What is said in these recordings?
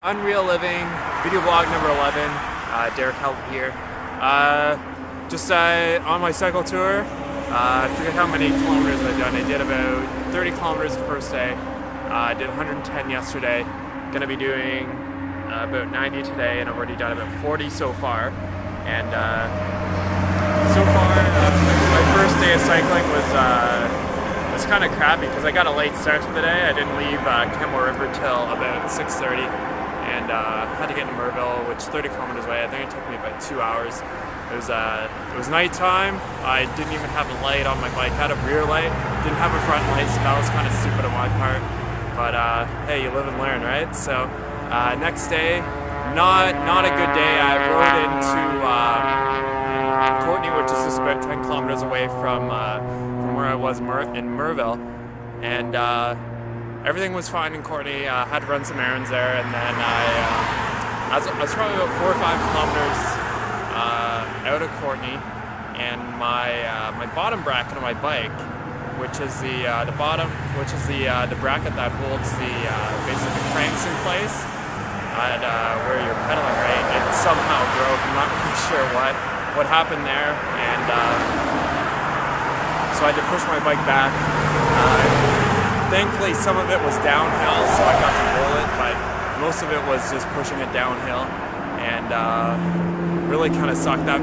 Unreal Living, video blog number 11, Derek Help here. Just on my cycle tour, I forget how many kilometers I've done. I did about 30 kilometers the first day, I did 110 yesterday, gonna be doing about 90 today, and I've already done about 40 so far. And so far, my first day of cycling was kind of crappy because I got a late start to the day. I didn't leave Kenmore River till about 6:30. And had to get to Merville, which is 30 kilometers away. I think it took me about 2 hours. It was nighttime. I didn't even have a light on my bike. I had a rear light, didn't have a front light, so that was kind of stupid on my part. But hey, you live and learn, right? So next day, not a good day. I rode into Courtenay, which is just about 10 kilometers away from where I was in Merville, and everything was fine in Courtenay. I had to run some errands there, and then I was probably about 4 or 5 kilometers out of Courtenay, and my bottom bracket on my bike, which is the bracket that holds the basically the cranks in place at where you're pedaling, right? It somehow broke. I'm not really sure what happened there, and so I had to push my bike back. Thankfully, some of it was downhill, so I got to roll it, but most of it was just pushing it downhill, and really kind of sucked. That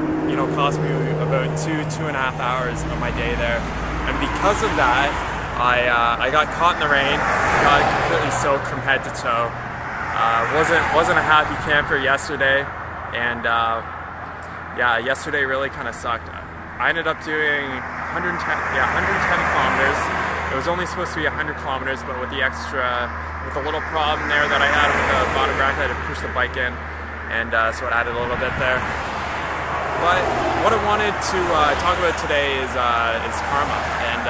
cost me about 2.5 hours of my day there, and because of that, I got caught in the rain, got completely soaked from head to toe. Wasn't a happy camper yesterday, and yeah, yesterday really kind of sucked. I ended up doing 110 kilometers. It was only supposed to be 100 kilometers, but with the little problem there that I had with the bottom bracket, I had to push the bike in, and so it added a little bit there. But what I wanted to talk about today is karma, and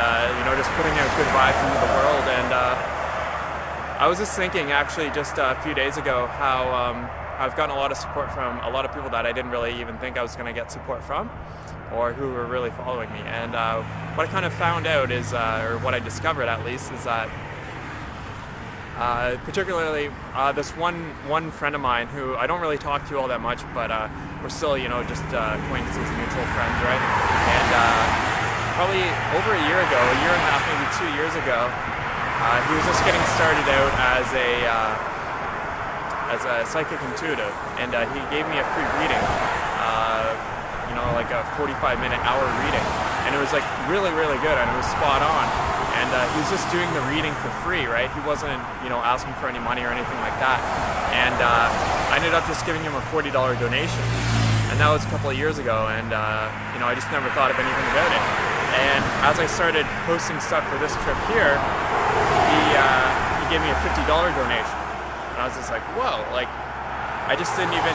just putting out good vibes into the world. And I was just thinking, actually, just a few days ago, how I've gotten a lot of support from a lot of people that I didn't really even think I was going to get support from, or who were really following me. And what I kind of found out is, or what I discovered at least, is that particularly this one friend of mine who I don't really talk to all that much, but we're still just acquaintances, mutual friends, right? And probably over a year and a half, maybe 2 years ago, he was just getting started out as a psychic intuitive, and he gave me a free reading. Like a 45-minute hour reading, and it was like really good, and it was spot on. And he was just doing the reading for free, right? He wasn't asking for any money or anything like that. And I ended up just giving him a $40 donation, and that was a couple of years ago. And I just never thought of anything about it. And as I started posting stuff for this trip here, he gave me a $50 donation, and I was just like, whoa! Like, I just didn't even.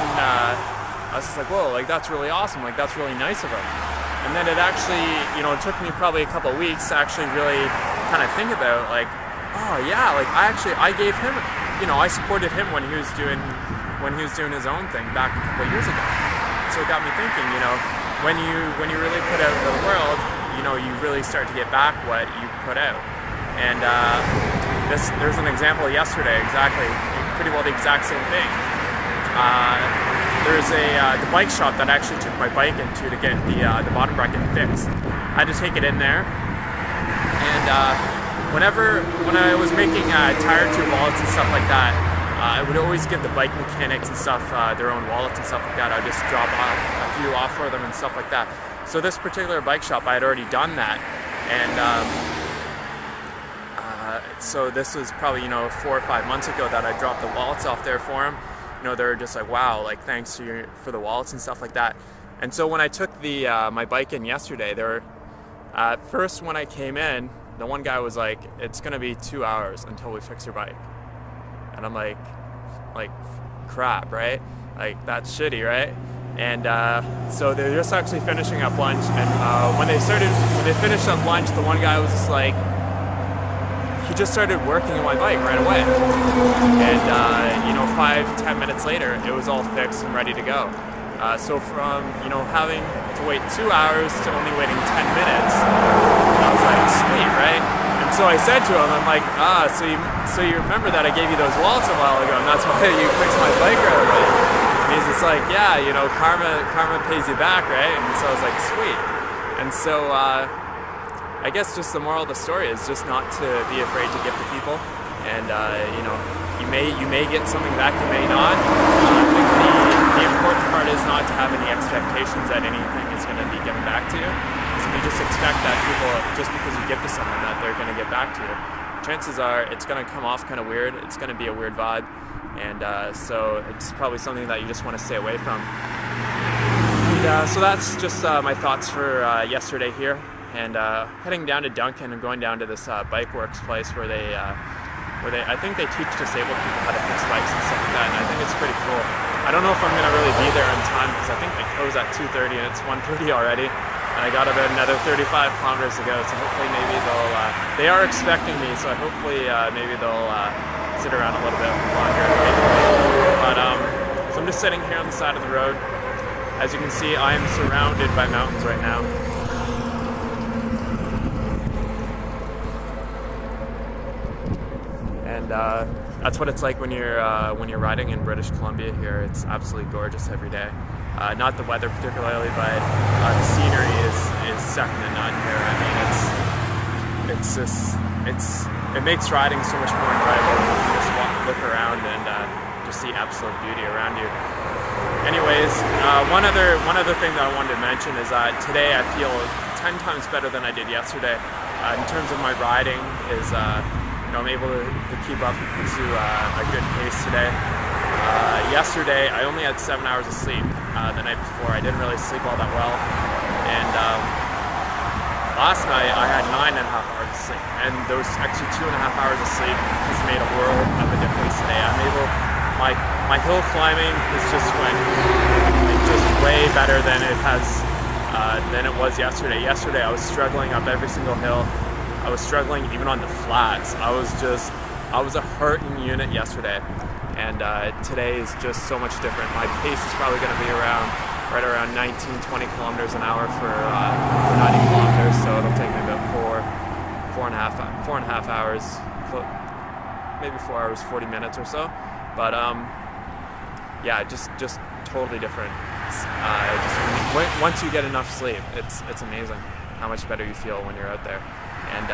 I was just like, whoa, like that's really awesome, like that's really nice of him. And then it actually, it took me probably a couple of weeks to actually really kind of think about, like, oh yeah, like I gave him, I supported him when he was doing his own thing back a couple of years ago. So it got me thinking, when you really put out into the world, you really start to get back what you put out. And there's an example yesterday, exactly, pretty well the exact same thing. There's the bike shop that I actually took my bike into to get the bottom bracket fixed. I had to take it in there, and when I was making tire tube wallets and stuff like that, I would always give the bike mechanics and stuff their own wallets and stuff like that. I would just drop a few off for them and stuff like that. So this particular bike shop, I had already done that, and so this was probably 4 or 5 months ago that I dropped the wallets off there for him. They're just like, wow, like thanks for the wallets and stuff like that. And so when I took my bike in yesterday, first when I came in, the one guy was like, it's gonna be 2 hours until we fix your bike. And I'm like crap, right? Like that's shitty, right? And so they're just actually finishing up lunch, and when they finished up lunch, the one guy was just like, he just started working on my bike right away, and 5-10 minutes later, it was all fixed and ready to go. So from having to wait 2 hours to only waiting 10 minutes, I was like, sweet, right? And And so I said to him, I'm like, so you remember that I gave you those wallets a while ago, and that's why you fixed my bike right away. And he's just like, yeah, you know, karma pays you back, right? And so I was like, sweet. And so I guess just the moral of the story is just not to be afraid to give to people, and you know, you may get something back, you may not. I think the important part is not to have any expectations that anything is going to be given back to you. If you just expect that people, just because you give to someone, that they're going to get back to you, chances are it's going to come off kind of weird. It's going to be a weird vibe, and so it's probably something that you just want to stay away from. And so that's just my thoughts for yesterday here, and heading down to Duncan and going down to this bike works place where they I think they teach disabled people how to fix bikes and stuff like that, and I think it's pretty cool. I don't know if I'm going to really be there in time because I think they close at 2:30 and it's 1:30 already. And I got about another 35 kilometers to go, so hopefully maybe they'll, they are expecting me, so hopefully maybe they'll sit around a little bit longer. But, so I'm just sitting here on the side of the road. As you can see, I am surrounded by mountains right now. And that's what it's like when you're riding in British Columbia here. It's absolutely gorgeous every day. Not the weather particularly, but the scenery is second to none here. I mean, it makes riding so much more enjoyable when you just look around and just see absolute beauty around you. Anyways, one other thing that I wanted to mention is that today I feel 10 times better than I did yesterday. In terms of my riding, is you know, I'm able to keep up to a good pace today. Yesterday, I only had 7 hours of sleep. The night before, I didn't really sleep all that well, and last night I had 9.5 hours of sleep, and those extra 2.5 hours of sleep has made a world of a difference today. I'm able, my hill climbing is just way better than it was yesterday. Yesterday, I was struggling up every single hill. I was struggling even on the flats. I was a hurting unit yesterday. And today is just so much different. My pace is probably going to be right around 19-20 kilometers an hour for 90 kilometers, so it'll take me about four and a half hours, maybe 4 hours, 40 minutes or so. But yeah, just totally different. Once you get enough sleep, it's amazing how much better you feel when you're out there. And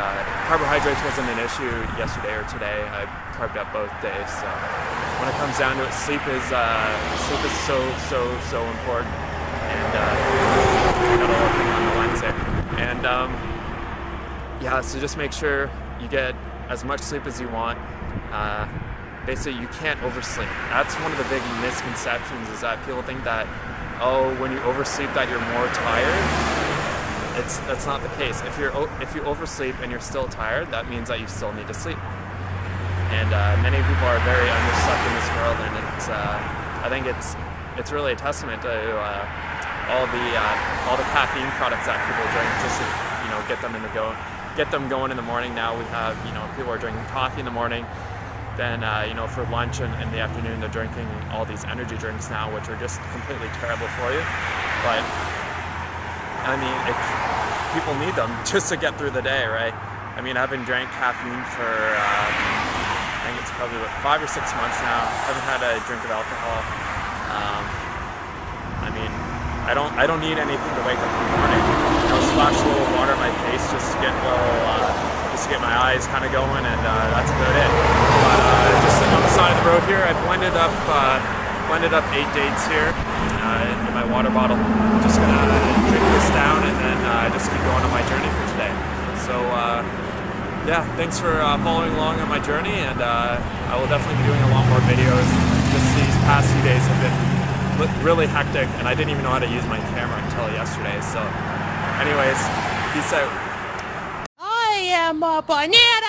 carbohydrates wasn't an issue yesterday or today. I carved up both days. So when it comes down to it, sleep is so important. And I got all up on the lens there. And yeah, so just make sure you get as much sleep as you want. Basically, you can't oversleep. That's one of the big misconceptions, is that people think that, oh, when you oversleep that you're more tired. That's not the case. If you oversleep and you're still tired, that means that you still need to sleep. And many people are very underslept in this world, and I think it's really a testament to all the caffeine products that people drink just to, you know, get them going in the morning. Now we have, you know, people are drinking coffee in the morning. Then you know, for lunch and in the afternoon, they're drinking all these energy drinks now, which are just completely terrible for you. But I mean, people need them just to get through the day, right? I mean, I haven't drank caffeine for, I think it's probably about 5 or 6 months now. I haven't had a drink of alcohol. I mean, I don't need anything to wake up in the morning. You know, splash a little water on my face just to get my eyes kind of going, and that's about it. But just sitting on the side of the road here, I blended up 8 dates here in my water bottle. I'm just gonna drink this down and then just keep going on my journey for today. So yeah, thanks for following along on my journey, and I will definitely be doing a lot more videos. Just these past few days have been really hectic, and I didn't even know how to use my camera until yesterday. So anyways, peace out. I am a banana.